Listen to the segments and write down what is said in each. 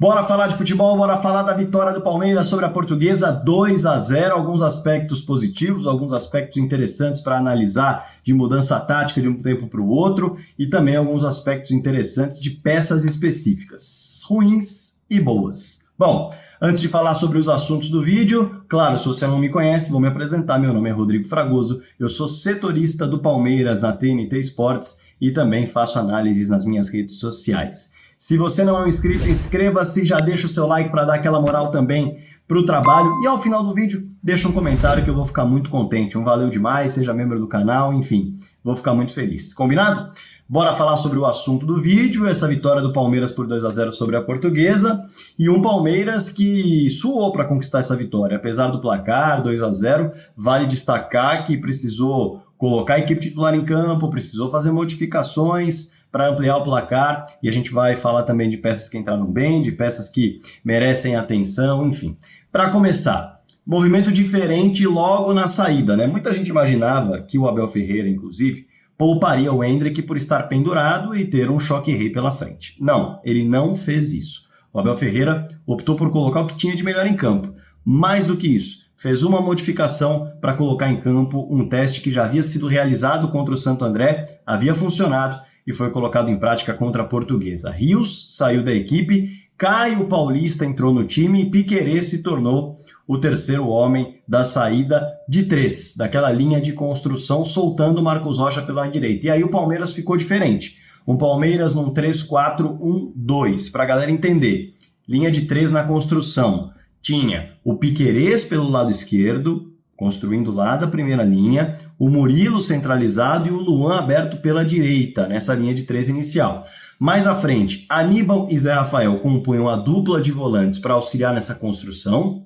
Bora falar de futebol, bora falar da vitória do Palmeiras sobre a Portuguesa 2-0, alguns aspectos positivos, alguns aspectos interessantes para analisar de mudança tática de um tempo para o outro e também alguns aspectos interessantes de peças específicas, ruins e boas. Bom, antes de falar sobre os assuntos do vídeo, claro, se você não me conhece, vou me apresentar, meu nome é Rodrigo Fragoso, eu sou setorista do Palmeiras na TNT Sports e também faço análises nas minhas redes sociais. Se você não é um inscrito, inscreva-se, já deixa o seu like para dar aquela moral também para o trabalho. E ao final do vídeo, deixa um comentário que eu vou ficar muito contente. Um valeu demais, seja membro do canal, enfim, vou ficar muito feliz. Combinado? Bora falar sobre o assunto do vídeo, essa vitória do Palmeiras por 2-0 sobre a Portuguesa. E um Palmeiras que suou para conquistar essa vitória. Apesar do placar, 2-0, vale destacar que precisou colocar a equipe titular em campo, precisou fazer modificações para ampliar o placar, e a gente vai falar também de peças que entraram bem, de peças que merecem atenção, enfim. Para começar, movimento diferente logo na saída, né? Muita gente imaginava que o Abel Ferreira, inclusive, pouparia o Endrick por estar pendurado e ter um choque-rei pela frente. Não, ele não fez isso. O Abel Ferreira optou por colocar o que tinha de melhor em campo. Mais do que isso, fez uma modificação para colocar em campo um teste que já havia sido realizado contra o Santo André, havia funcionado, e foi colocado em prática contra a Portuguesa. Rios saiu da equipe, Caio Paulista entrou no time e Piquerez se tornou o terceiro homem da saída de três, daquela linha de construção, soltando o Marcos Rocha pela direita. E aí o Palmeiras ficou diferente. Um Palmeiras num 3-4-1-2, para a galera entender. Linha de três na construção. Tinha o Piquerez pelo lado esquerdo, construindo lá da primeira linha, o Murilo centralizado e o Luan aberto pela direita, nessa linha de três inicial. Mais à frente, Aníbal e Zé Rafael compunham a dupla de volantes para auxiliar nessa construção,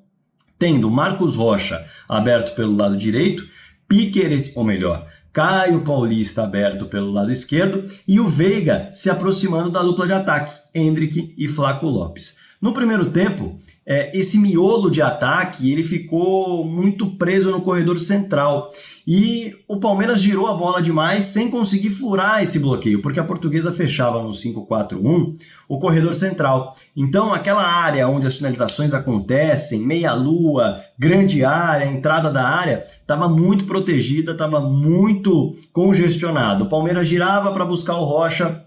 tendo Marcos Rocha aberto pelo lado direito, Piquerez, ou melhor, Caio Paulista aberto pelo lado esquerdo e o Veiga se aproximando da dupla de ataque, Endrick e Flaco Lopes. No primeiro tempo, esse miolo de ataque ele ficou muito preso no corredor central e o Palmeiras girou a bola demais sem conseguir furar esse bloqueio, porque a Portuguesa fechava no 5-4-1 o corredor central. Então aquela área onde as finalizações acontecem, meia-lua, grande área, entrada da área, estava muito protegida, estava muito congestionado. O Palmeiras girava para buscar o Rocha.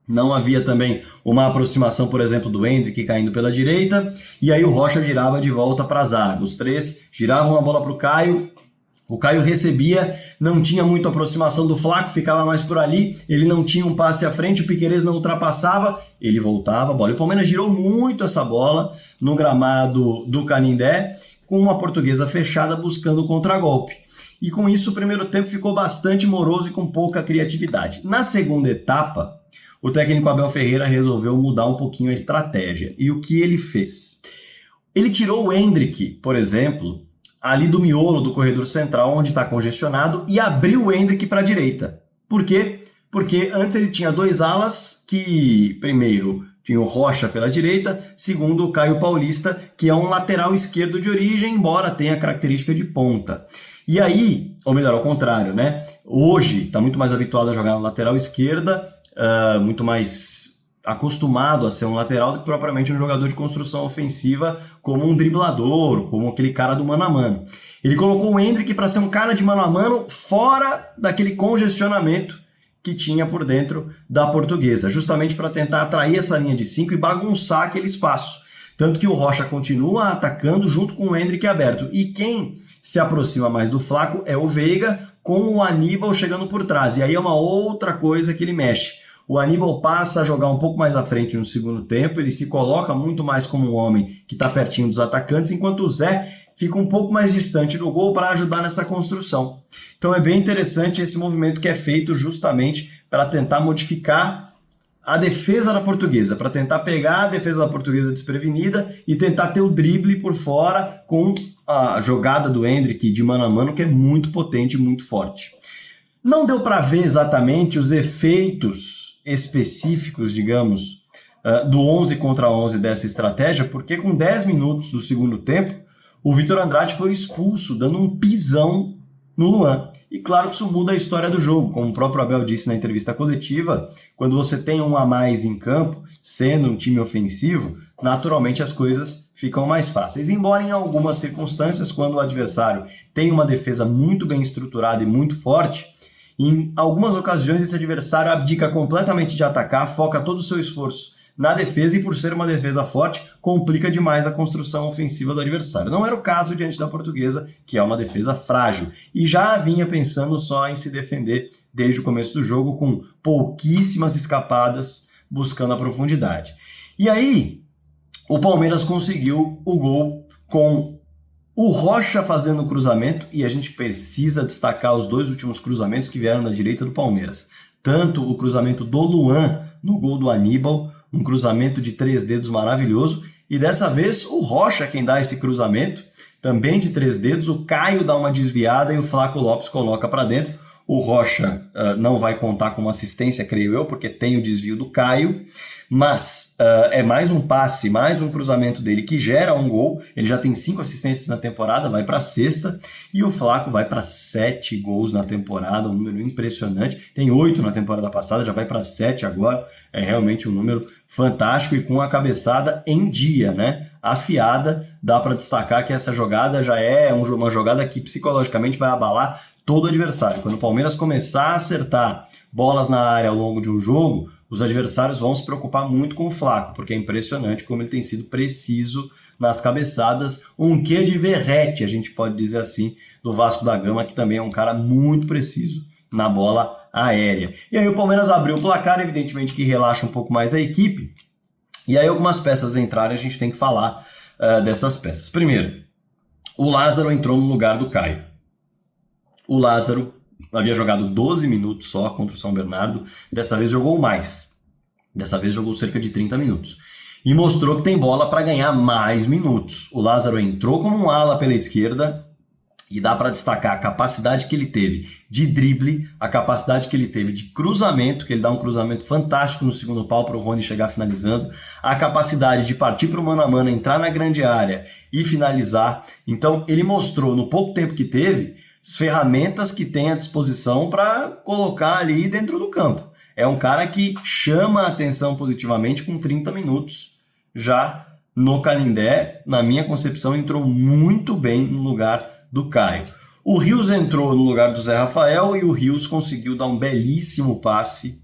Não havia também uma aproximação, por exemplo, do Endrick caindo pela direita, e aí o Rocha girava de volta para a zaga. Os três giravam a bola para o Caio recebia, não tinha muita aproximação do Flaco, ficava mais por ali, ele não tinha um passe à frente, o Piquerez não ultrapassava, ele voltava a bola. E o Palmeiras girou muito essa bola no gramado do Canindé, com uma Portuguesa fechada buscando o contragolpe. E com isso o primeiro tempo ficou bastante moroso e com pouca criatividade. Na segunda etapa, o técnico Abel Ferreira resolveu mudar um pouquinho a estratégia. E o que ele fez? Ele tirou o Endrick, por exemplo, ali do miolo do corredor central, onde está congestionado, e abriu o Endrick para a direita. Por quê? Porque antes ele tinha dois alas que, primeiro, tinha o Rocha pela direita, segundo, o Caio Paulista, que é um lateral esquerdo de origem, embora tenha característica de ponta. E aí, ou melhor, ao contrário, né? Hoje está muito mais habituado a jogar na lateral esquerda, muito mais acostumado a ser um lateral do que propriamente um jogador de construção ofensiva, como um driblador, como aquele cara do mano a mano. Ele colocou o Endrick para ser um cara de mano a mano fora daquele congestionamento que tinha por dentro da Portuguesa, justamente para tentar atrair essa linha de 5 e bagunçar aquele espaço. Tanto que o Rocha continua atacando junto com o Endrick aberto. E quem se aproxima mais do Flaco é o Veiga, com o Aníbal chegando por trás. E aí é uma outra coisa que ele mexe. O Aníbal passa a jogar um pouco mais à frente no segundo tempo, ele se coloca muito mais como um homem que está pertinho dos atacantes, enquanto o Zé fica um pouco mais distante do gol para ajudar nessa construção. Então é bem interessante esse movimento que é feito justamente para tentar modificar a defesa da Portuguesa, para tentar pegar a defesa da Portuguesa desprevenida e tentar ter o drible por fora com a jogada do Endrick de mano a mano, que é muito potente e muito forte. Não deu para ver exatamente os efeitos específicos, digamos, do 11 contra 11 dessa estratégia, porque com 10 minutos do segundo tempo, o Vitor Andrade foi expulso, dando um pisão no Luan. E claro que isso muda a história do jogo, como o próprio Abel disse na entrevista coletiva, quando você tem um a mais em campo, sendo um time ofensivo, naturalmente as coisas ficam mais fáceis. Embora em algumas circunstâncias, quando o adversário tem uma defesa muito bem estruturada e muito forte, em algumas ocasiões esse adversário abdica completamente de atacar, foca todo o seu esforço na defesa e, por ser uma defesa forte, complica demais a construção ofensiva do adversário. Não era o caso diante da Portuguesa, que é uma defesa frágil, e já vinha pensando só em se defender desde o começo do jogo, com pouquíssimas escapadas, buscando a profundidade. E aí, o Palmeiras conseguiu o gol com o Rocha fazendo o cruzamento, e a gente precisa destacar os dois últimos cruzamentos que vieram da direita do Palmeiras. Tanto o cruzamento do Luan no gol do Aníbal, um cruzamento de 3 dedos maravilhoso, e dessa vez o Rocha quem dá esse cruzamento, também de 3 dedos, o Caio dá uma desviada e o Flaco Lopes coloca para dentro. O Rocha não vai contar como assistência, creio eu, porque tem o desvio do Caio, mas é mais um passe, mais um cruzamento dele que gera um gol. Ele já tem 5 assistências na temporada, vai para a 6ª, e o Flaco vai para 7 gols na temporada, um número impressionante. Tem 8 na temporada passada, já vai para 7 agora, é realmente um número fantástico e com a cabeçada em dia, né? Afiada. Dá para destacar que essa jogada já é uma jogada que psicologicamente vai abalar todo adversário. Quando o Palmeiras começar a acertar bolas na área ao longo de um jogo, os adversários vão se preocupar muito com o Flaco, porque é impressionante como ele tem sido preciso nas cabeçadas, um quê de Verratti, a gente pode dizer assim, do Vasco da Gama, que também é um cara muito preciso na bola aérea. E aí o Palmeiras abriu o placar, evidentemente que relaxa um pouco mais a equipe, e aí algumas peças entraram e a gente tem que falar dessas peças. Primeiro, o Lázaro entrou no lugar do Caio. O Lázaro havia jogado 12 minutos só contra o São Bernardo, dessa vez jogou mais. Dessa vez jogou cerca de 30 minutos. E mostrou que tem bola para ganhar mais minutos. O Lázaro entrou como um ala pela esquerda e dá para destacar a capacidade que ele teve de drible, a capacidade que ele teve de cruzamento, que ele dá um cruzamento fantástico no segundo pau para o Rony chegar finalizando, a capacidade de partir para o mano a mano, entrar na grande área e finalizar. Então ele mostrou no pouco tempo que teve as ferramentas que tem à disposição para colocar ali dentro do campo. É um cara que chama a atenção positivamente com 30 minutos já no Canindé. Na minha concepção, entrou muito bem no lugar do Caio. O Rios entrou no lugar do Zé Rafael e o Rios conseguiu dar um belíssimo passe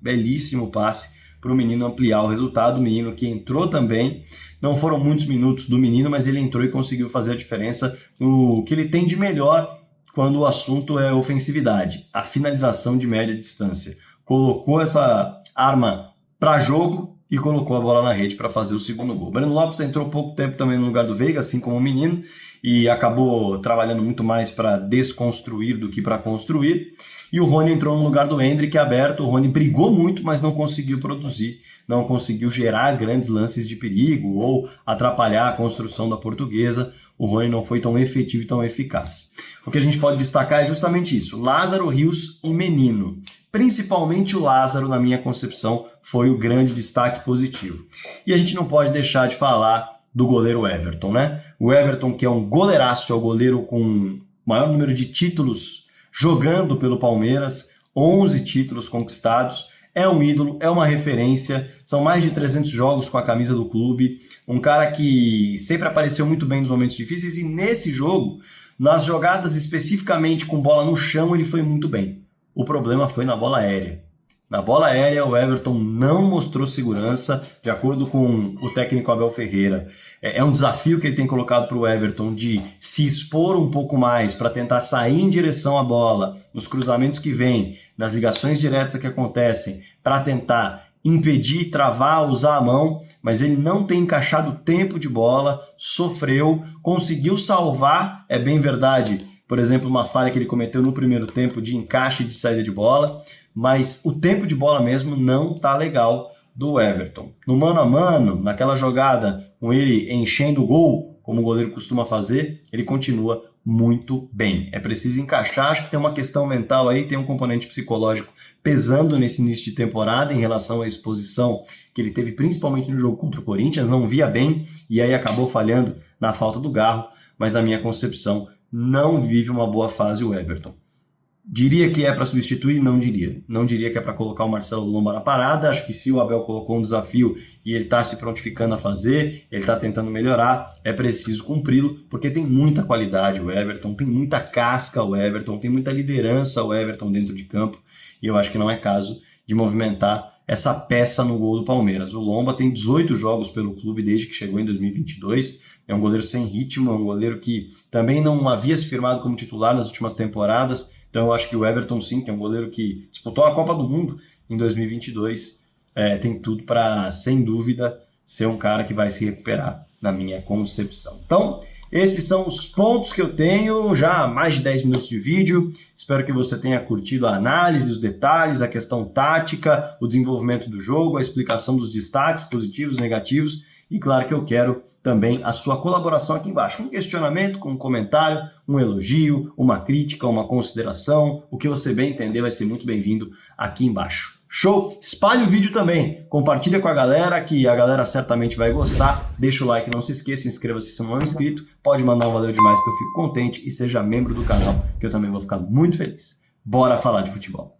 para o menino ampliar o resultado. O menino que entrou também. Não foram muitos minutos do menino, mas ele entrou e conseguiu fazer a diferença no que ele tem de melhor quando o assunto é ofensividade, a finalização de média distância. Colocou essa arma para jogo e colocou a bola na rede para fazer o segundo gol. Breno Lopes entrou pouco tempo também no lugar do Veiga, assim como o menino, e acabou trabalhando muito mais para desconstruir do que para construir. E o Rony entrou no lugar do Endrick aberto. O Rony brigou muito, mas não conseguiu produzir, não conseguiu gerar grandes lances de perigo ou atrapalhar a construção da Portuguesa. O Rony não foi tão efetivo e tão eficaz. O que a gente pode destacar é justamente isso: Lázaro, Rios e Menino. Principalmente o Lázaro, na minha concepção, foi o grande destaque positivo. E a gente não pode deixar de falar do goleiro Everton, né? O Everton, que é um goleiraço, é o goleiro com o maior número de títulos jogando pelo Palmeiras, 11 títulos conquistados, é um ídolo, é uma referência, são mais de 300 jogos com a camisa do clube, um cara que sempre apareceu muito bem nos momentos difíceis, e nesse jogo, nas jogadas especificamente com bola no chão, ele foi muito bem. O problema foi na bola aérea. Na bola aérea, o Everton não mostrou segurança, de acordo com o técnico Abel Ferreira. É um desafio que ele tem colocado para o Everton de se expor um pouco mais para tentar sair em direção à bola, nos cruzamentos que vêm, nas ligações diretas que acontecem, para tentar impedir, travar, usar a mão, mas ele não tem encaixado tempo de bola, sofreu, conseguiu salvar, é bem verdade, por exemplo, uma falha que ele cometeu no primeiro tempo de encaixe de saída de bola, mas o tempo de bola mesmo não tá legal do Everton. No mano a mano, naquela jogada com ele enchendo o gol, como o goleiro costuma fazer, ele continua muito bem. É preciso encaixar, acho que tem uma questão mental aí, tem um componente psicológico pesando nesse início de temporada em relação à exposição que ele teve principalmente no jogo contra o Corinthians, não via bem e aí acabou falhando na falta do Garro, mas na minha concepção não vive uma boa fase o Everton. Diria que é para substituir? Não diria. Não diria que é para colocar o Marcelo Lomba na parada. Acho que se o Abel colocou um desafio e ele está se prontificando a fazer, ele está tentando melhorar, é preciso cumpri-lo, porque tem muita qualidade o Everton, tem muita casca o Everton, tem muita liderança o Everton dentro de campo, e eu acho que não é caso de movimentar essa peça no gol do Palmeiras. O Lomba tem 18 jogos pelo clube desde que chegou em 2022, é um goleiro sem ritmo, é um goleiro que também não havia se firmado como titular nas últimas temporadas. Então eu acho que o Everton, sim, que é um goleiro que disputou a Copa do Mundo em 2022, tem tudo para, sem dúvida, ser um cara que vai se recuperar, na minha concepção. Então, esses são os pontos que eu tenho, já há mais de 10 minutos de vídeo. Espero que você tenha curtido a análise, os detalhes, a questão tática, o desenvolvimento do jogo, a explicação dos destaques positivos, negativos. E claro que eu quero também a sua colaboração aqui embaixo, um questionamento, com um comentário, um elogio, uma crítica, uma consideração, o que você bem entender vai ser muito bem-vindo aqui embaixo. Show? Espalhe o vídeo também, compartilha com a galera, que a galera certamente vai gostar, deixa o like, não se esqueça, inscreva-se se não é inscrito, pode mandar um valeu demais que eu fico contente e seja membro do canal, que eu também vou ficar muito feliz. Bora falar de futebol!